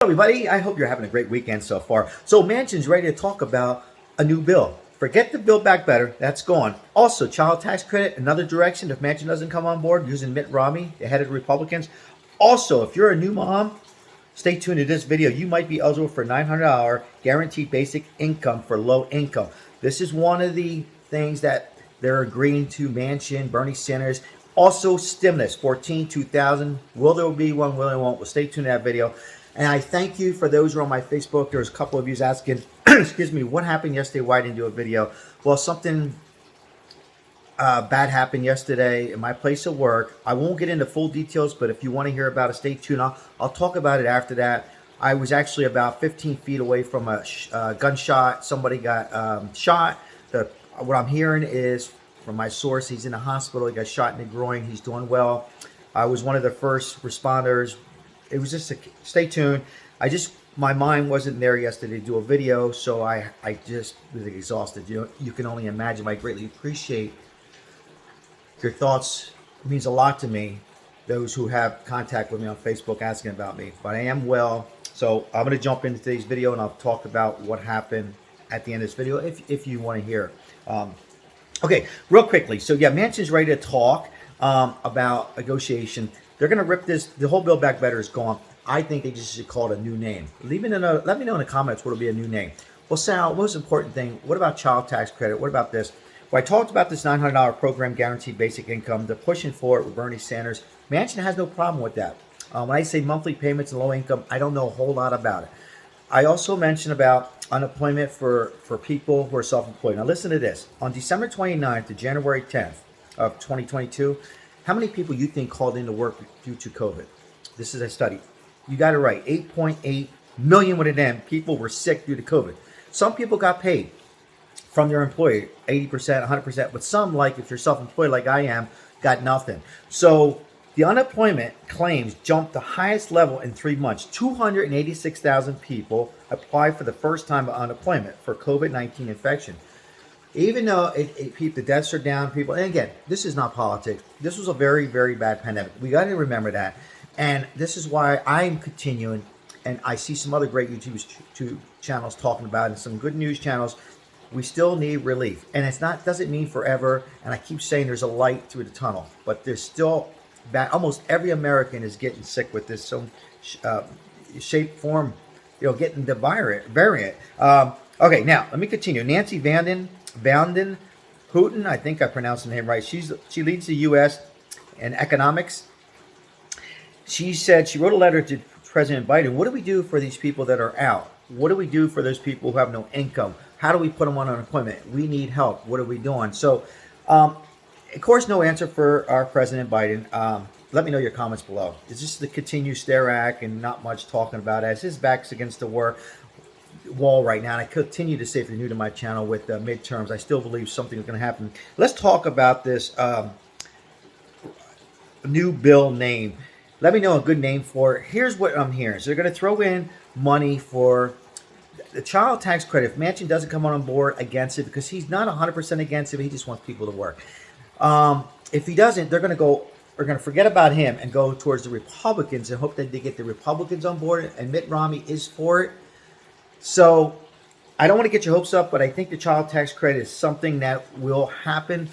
Everybody, I hope you're having a great weekend so far. So Manchin's ready to talk about a new bill. Forget the Build Back Better, that's gone. Also, child tax credit, another direction if Manchin doesn't come on board, using Mitt Romney, the head of the Republicans. Also, if you're a new mom, stay tuned to this video. You might be eligible for $900 guaranteed basic income for low income. This is one of the things that they're agreeing to, Manchin, Bernie Sanders. Also, stimulus, 2000. Will there be one? Will there won't? Well, stay tuned to that video. And I thank you for those who are on my Facebook. There's a couple of you asking, excuse me, what happened yesterday? Why I didn't do a video? Well, something bad happened yesterday in my place of work. I won't get into full details, but if you want to hear about it, stay tuned. I'll talk about it after that. I was actually about 15 feet away from a gunshot. Somebody got shot. What I'm hearing is from my source, he's in the hospital. He got shot in the groin. He's doing well. I was one of the first responders. It was just stay tuned. My mind wasn't there yesterday to do a video, so I just was exhausted. You can only imagine. I greatly appreciate your thoughts. It means a lot to me. Those who have contact with me on Facebook asking about me, but I am well. So I'm going to jump into today's video and I'll talk about what happened at the end of this video if you want to hear. Okay, real quickly. So yeah, Manchin's ready to talk about negotiation. They're going to rip this. The whole Build Back Better is gone. I think they just should call it a new name. Let me know in the comments what will be a new name. Well, Sal, most important thing, what about child tax credit? What about this? Well, I talked about this $900 program, guaranteed basic income. They're pushing for it with Bernie Sanders. Manchin has no problem with that. When I say monthly payments and low income, I don't know a whole lot about it. I also mentioned about unemployment for people who are self-employed. Now listen to this. On December 29th to January 10th of 2022, how many people you think called into work due to COVID? This is a study. You got it right. 8.8 million with an M people were sick due to COVID. Some people got paid from their employer, 80%, 100%, but some, like if you're self-employed like I am, got nothing. So the unemployment claims jumped the highest level in 3 months. 286,000 people applied for the first time of unemployment for COVID-19 infection. Even though the deaths are down, people, and again, this is not politics. This was a very, very bad pandemic. We got to remember that. And this is why I'm continuing, and I see some other great YouTube channels talking about it, and some good news channels. We still need relief. And it's not, doesn't mean forever. And I keep saying there's a light through the tunnel, but there's still bad. Almost every American is getting sick with this some shape, form, getting the variant. Okay, now let me continue. Nancy Vanden Putin, I think I pronounced the name right. She leads the U.S. in economics. She said she wrote a letter to President Biden. What do we do for these people that are out? What do we do for those people who have no income? How do we put them on unemployment? We need help. What are we doing? So, of course, no answer for our President Biden. Let me know your comments below. Is this the continue stare act and not much talking about it? As his back's against the wall right now, and I continue to say, if you're new to my channel, with the midterms, I still believe something is going to happen. Let's talk about this new bill name. Let me know a good name for it. Here's what I'm hearing. So they're going to throw in money for the child tax credit. If Manchin doesn't come on board against it, because he's not 100% against it, but he just wants people to work. If he doesn't, they're going to forget about him and go towards the Republicans and hope that they get the Republicans on board, and Mitt Romney is for it. So I don't want to get your hopes up, but I think the child tax credit is something that will happen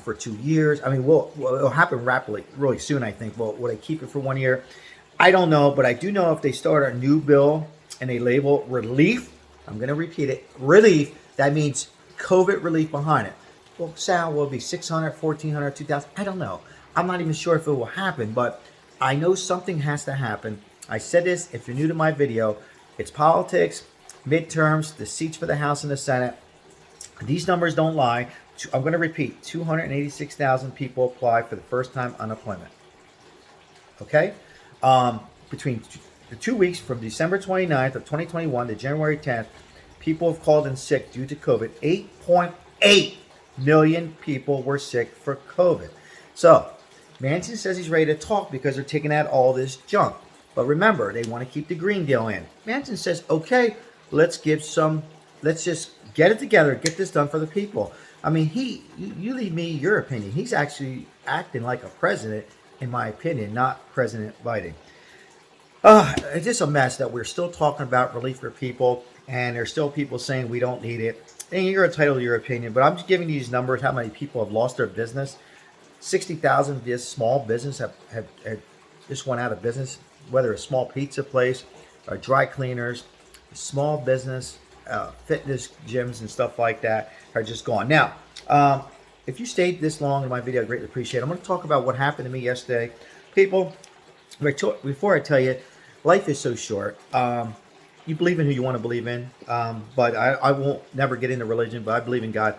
for 2 years. I mean, it'll happen rapidly, really soon, I think. Well, will they keep it for 1 year? I don't know, but I do know if they start a new bill and they label relief, I'm going to repeat it, relief, that means COVID relief behind it. Well, Sal, will it be 600, 1,400, 2,000? I don't know. I'm not even sure if it will happen, but I know something has to happen. I said this, if you're new to my video, it's politics, midterms, the seats for the House and the Senate. These numbers don't lie. I'm going to repeat, 286,000 people apply for the first time unemployment. Okay? Between the 2 weeks from December 29th of 2021 to January 10th, people have called in sick due to COVID. 8.8 million people were sick for COVID. So, Manchin says he's ready to talk because they're taking out all this junk. But remember, they want to keep the Green Deal in. Manchin says, okay, let's just get it together, get this done for the people. I mean, you leave me your opinion. He's actually acting like a president, in my opinion, not President Biden. It's just a mess that we're still talking about relief for people, and there's still people saying we don't need it. And you're entitled to your opinion, but I'm just giving you these numbers, how many people have lost their business. 60,000 of this small business have just went out of business, whether a small pizza place or dry cleaners, small business, fitness gyms and stuff like that are just gone. Now, if you stayed this long in my video, I greatly appreciate it. I'm going to talk about what happened to me yesterday. People, before I tell you, life is so short. You believe in who you want to believe in, but I won't never get into religion, but I believe in God.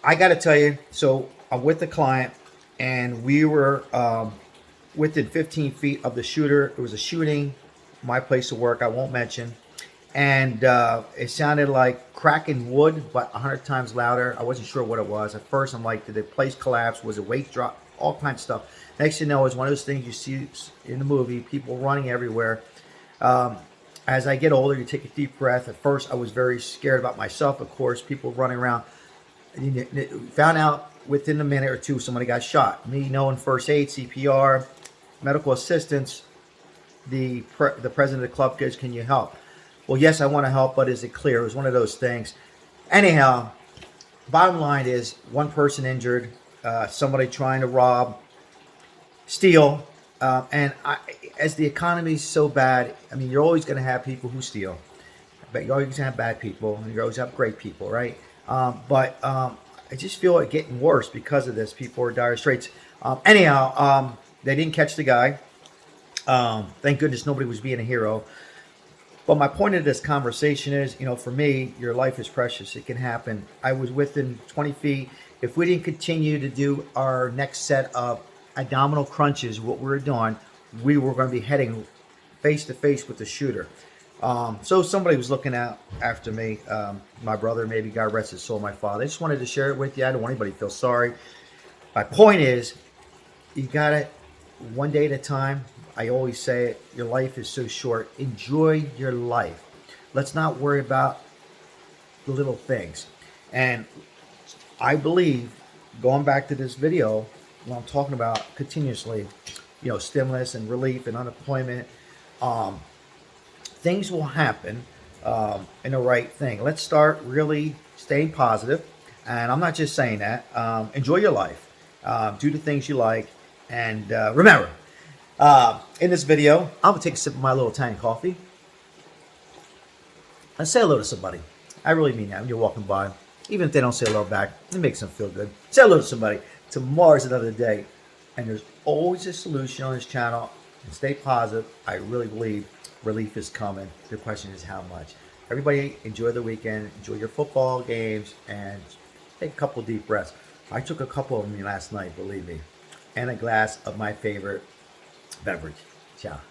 I got to tell you, so I'm with the client, and we were within 15 feet of the shooter. It was a shooting, my place of work, I won't mention. And it sounded like cracking wood, but 100 times louder. I wasn't sure what it was. At first, I'm like, did the place collapse? Was it weight drop? All kinds of stuff. Next thing you know, it's one of those things you see in the movie, people running everywhere. As I get older, you take a deep breath. At first, I was very scared about myself, of course, people running around. Found out within a minute or two somebody got shot. Me knowing first aid, CPR, medical assistance, the president of the club goes, can you help? Well, yes, I want to help, but is it clear? It was one of those things. Anyhow, bottom line is one person injured, somebody trying to rob, steal, as the economy's so bad, I mean, you're always going to have people who steal, but you're always going to have bad people, and you always have great people, right? But I just feel it getting worse because of this. People are dire straits. Anyhow, they didn't catch the guy. Thank goodness nobody was being a hero. But my point of this conversation is, for me, your life is precious. It can happen. I was within 20 feet. If we didn't continue to do our next set of abdominal crunches, what we were doing, we were going to be heading face to face with the shooter. So somebody was looking out after me. My brother, maybe God rest his soul, my father. I just wanted to share it with you. I don't want anybody to feel sorry. My point is, you got it one day at a time. I always say it, your life is so short. Enjoy your life. Let's not worry about the little things. And I believe, going back to this video, when I'm talking about continuously, stimulus and relief and unemployment, things will happen in the right thing. Let's start really staying positive. And I'm not just saying that. Enjoy your life. Do the things you like. And remember, in this video, I'm going to take a sip of my little tiny coffee and say hello to somebody. I really mean that when you're walking by. Even if they don't say hello back, it makes them feel good. Say hello to somebody. Tomorrow's another day. And there's always a solution on this channel. And stay positive. I really believe relief is coming. The question is how much. Everybody enjoy the weekend. Enjoy your football games. And take a couple deep breaths. I took a couple of them last night, believe me. And a glass of my favorite beverage. Ciao.